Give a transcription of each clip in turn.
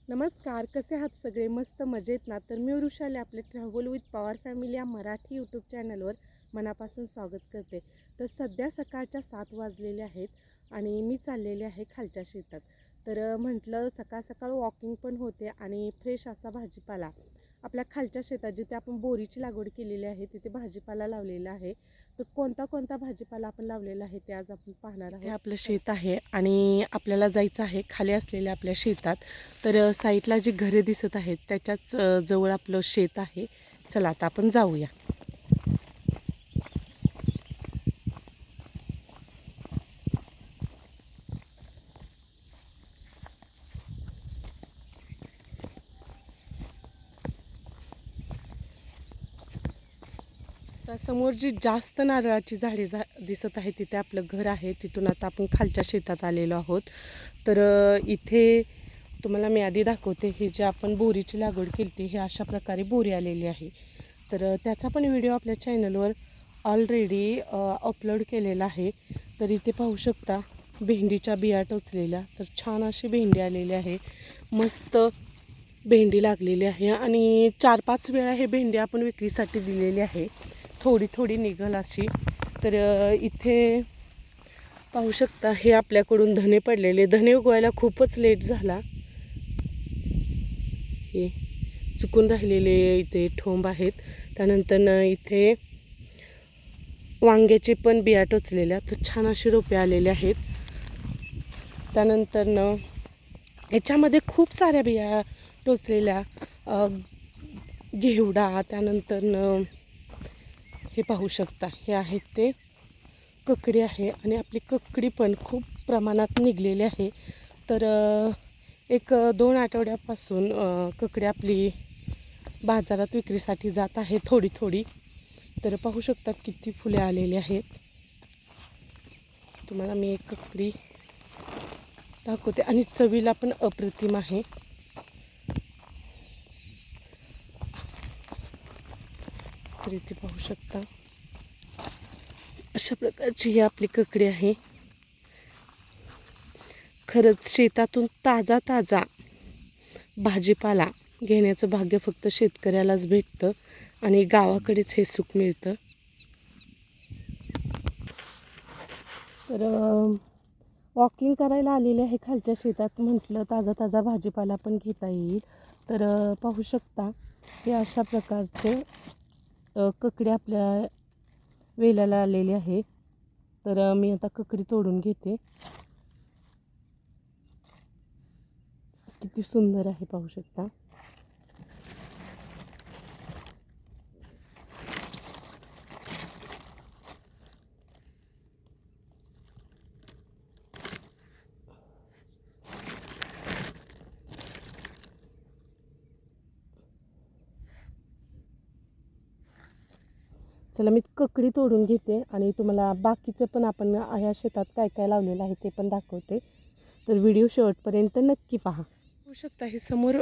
नमस्कार, कसे आहात सगळे? मस्त मजेत ना? तर मी वृषाली आपले ट्रॅव्हल विथ पॉवर फॅमिली या मराठी यूट्यूब चॅनलवर मनापासून स्वागत करते. तर सध्या सकाळच्या 7 वाजलेले आहेत आणि मी चाललेले आहे खालच्या शेतात. तर म्हटलं सकाळ सकाळ वॉकिंग पण होते आणि फ्रेश असा भाजीपाला आपल्या खालच्या शेतात जिथे आपण बोरीची लागवड केलेली आहे तिथे भाजीपाला लावलेला आहे. तर कोणता कोणता भाजीपाला आपण लावलेला आहे ते आज आपण पाहणार आहोत. हे आपलं शेत आहे आणि आपल्याला जायचं आहे खाली असलेल्या आपल्या शेतात. तर साईडला जी घरे दिसत आहेत त्याच्याच जवळ आपलं शेत आहे. चला आता आपण जाऊया. आता समोर जी जास्त नारळाची झाडे दिसत आहे तिथे आपलं घर आहे. तिथून आता आपण खालच्या शेतात आलेलो आहोत. तर इथे तुम्हाला मी आधी दाखवते. हे जे आपण बोरीची लागवड केली होती हे अशा प्रकारे बोरी आलेली आहे. तर त्याचा पण व्हिडिओ आपल्या चॅनलवर ऑलरेडी अपलोड केलेला आहे. तर इथे पाहू शकता भेंडीच्या बिया टोचलेल्या. तर छान अशी भेंडी आलेली आहे. मस्त भेंडी लागलेली आहे आणि 4-5 वेळा हे भेंडी आपण विक्रीसाठी दिलेली आहे. थोडी थोडी निघल अशी. तर इथे पाहू शकता हे आपल्याकडून धने पडलेले. धने उगवायला खूपच लेट झाला. हे चुकून राहिलेले इथे ठोंब आहेत. त्यानंतर इथे वांग्याचे पण बिया टोचलेल्या. तर छान अशी रोपे आलेले आहेत. त्यानंतर याच्यामध्ये खूप साऱ्या बिया टोचलेल्या. घेवडा. त्यानंतर हे पाहू शकता हे आहेत ते ककडी आहे आणि आपली ककडी पण खूप प्रमाणात निघलेली आहे. तर 1-2 आठवड्यापासून ककडी आपली बाजारात विक्रीसाठी जात आहे थोडी थोडी. तर पाहू शकता किती फुले आलेली आहेत. तुम्हाला मी एक ककडी दाखवते आणि चवीला पण अप्रतिम आहे. तर इथे पाहू शकता अशा प्रकारची ही आपली ककडी आहे. खरंच शेतातून ताजा ताजा भाजीपाला घेण्याचं भाग्य फक्त शेतकऱ्यालाच भेटतं आणि गावाकडेच हे सुख मिळतं. तर वॉकिंग करायला आलेले आहे खालच्या शेतात. म्हटलं ताजा ताजा भाजीपाला पण घेता येईल. तर पाहू शकता हे अशा प्रकारचे ककडी आपल्या वेलाला आलेली आहे. तर मी आता ककडी तोडून घेते. किती सुंदर आहे पाहू शकता. चला मी ककडी तोडून घेते आणि तुम्हाला बाकीचं पण आपण ह्या शेतात काय काय लावलेलं आहे ते पण दाखवते. तर व्हिडिओ शेवटपर्यंत नक्की पहा. होऊ शकता हे समोर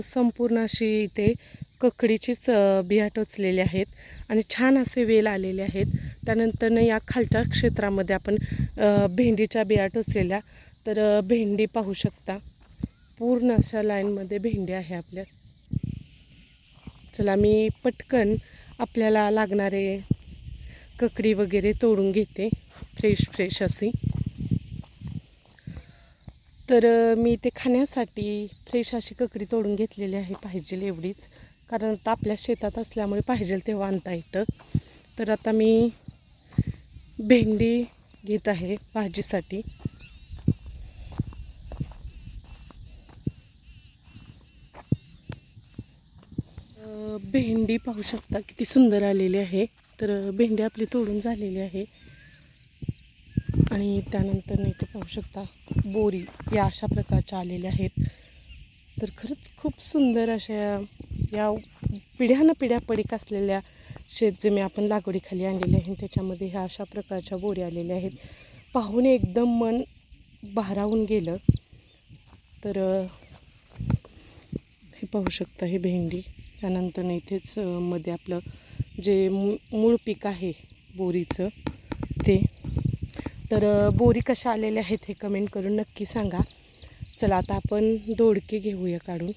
संपूर्ण अशी इथे ककडीचीच बिया टोचलेल्या आहेत आणि छान असे वेल आलेले आहेत. त्यानंतर या खालच्या क्षेत्रामध्ये आपण भेंडीच्या बिया टोचलेल्या. तर भेंडी पाहू शकता पूर्ण अशा लाईनमध्ये भेंडी आहे आपल्या. चला मी पटकन आपल्याला लागणारे ककडी वगैरे तोडून घेते फ्रेश अशी. तर मी ते खाण्यासाठी फ्रेश अशी ककडी तोडून घेतलेली आहे पाहिजे एवढीच. कारण आता आपल्या शेतात असल्यामुळे पाहिजे तेव्हा आणता येतं. तर आता मी भेंडी घेत आहे भाजीसाठी. भेंडी पाहू शकता किती सुंदर आलेली आहे. तर भेंडी आपली तोडून झालेली आहे आणि त्यानंतर इथे पाहू शकता बोरी या अशा प्रकारच्या आलेल्या आहेत. तर खरंच खूप सुंदर अशा या पिढ्यानं पिढ्या पडीक असलेल्या शेत जे मी आपण लागवडीखाली आणलेले आहे त्याच्यामध्ये ह्या अशा प्रकारच्या बोरी आलेल्या आहेत. पाहून एकदम मन भारावून गेलं. तर हे पाहू शकता हे भेंडी. त्यानंतर इथेच मध्ये आपलं जे मूळ पीक आहे बोरीचं ते. तर बोरी कशा आलेल्या आहेत हे कमेंट करून नक्की सांगा. चला आता आपण दोडके घेऊया काढून.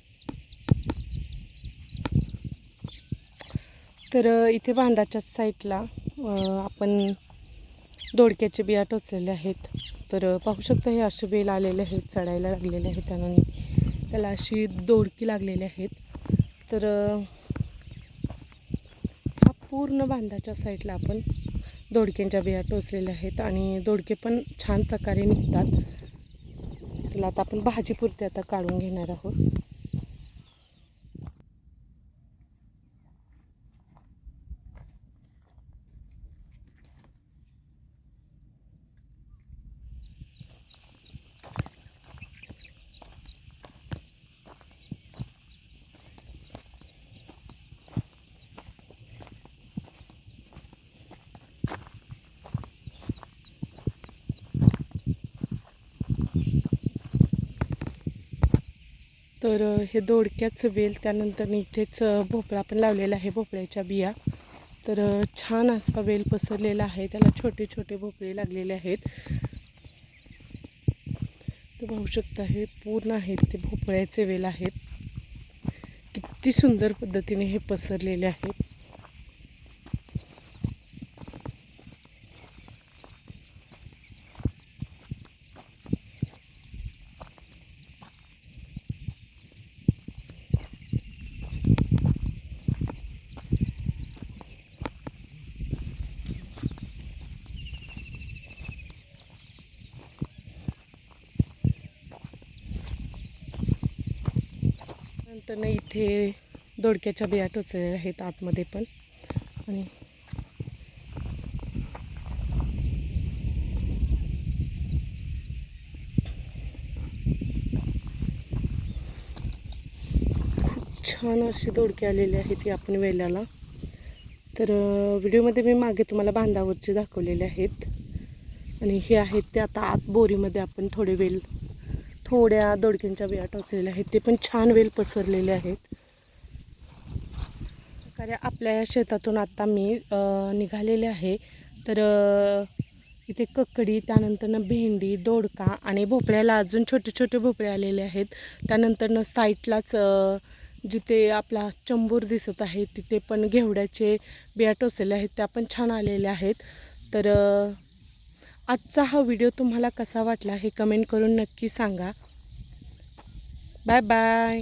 तर इथे बांधाच्या साईडला आपण दोडक्याचे बिया टोचलेले आहेत. तर पाहू शकता हे असे वेल आलेले आहेत, चढायला लागलेले आहेत त्यानं, त्याला अशी दोडकी लागलेली आहेत. तर हा पूर्ण बांधाच्या साईडला आपण दोडक्यांच्या बिया टोचलेल्या आहेत आणि दोडके पण छान प्रकारे निघतात. चला आता आपण भाजीपुरते आता काढून घेणार आहोत. तर हे दोडक्याचं वेल, त्यानंतर इथेच भोपळा पण लावलेला आहे, भोपळ्याच्या बिया. तर छान असा वेल पसरलेला आहे, त्याला छोटे छोटे भोपळे लागलेले आहेत. तर पाहू शकता हे पूर्ण आहेत ते भोपळ्याचे वेल आहेत. किती सुंदर पद्धतीने हे पसरलेले आहेत. नंतर इथे दोडक्याच्या बिया टोचलेल्या आहेत आतमध्ये पण. आणि खूप छान असे दोडके आलेले आहेत या आपण वेल्याला. तर व्हिडिओमध्ये मी मागे तुम्हाला बांधावरचे दाखवलेले आहेत आणि हे आहेत ते आता आत बोरीमध्ये आपण थोड्या दोडक्यांच्या बिया टोचलेल्या आहेत. ते पण छान वेल पसरलेले आहेत. प्रकारे आपल्या या शेतातून आता मी निघालेले आहे. तर इथे ककडी, त्यानंतरनं भेंडी, दोडका आणि भोपळ्याला अजून छोटे छोटे भोपळे आलेले आहेत. त्यानंतरनं साईडलाच जिथे आपला चंबूर दिसत आहे तिथे पण घेवड्याचे बिया टोचलेले आहेत, त्या पण छान आलेल्या आहेत. तर आजचा हा व्हिडिओ तुम्हाला कसा वाटला हे कमेंट करून नक्की सांगा. Bye bye.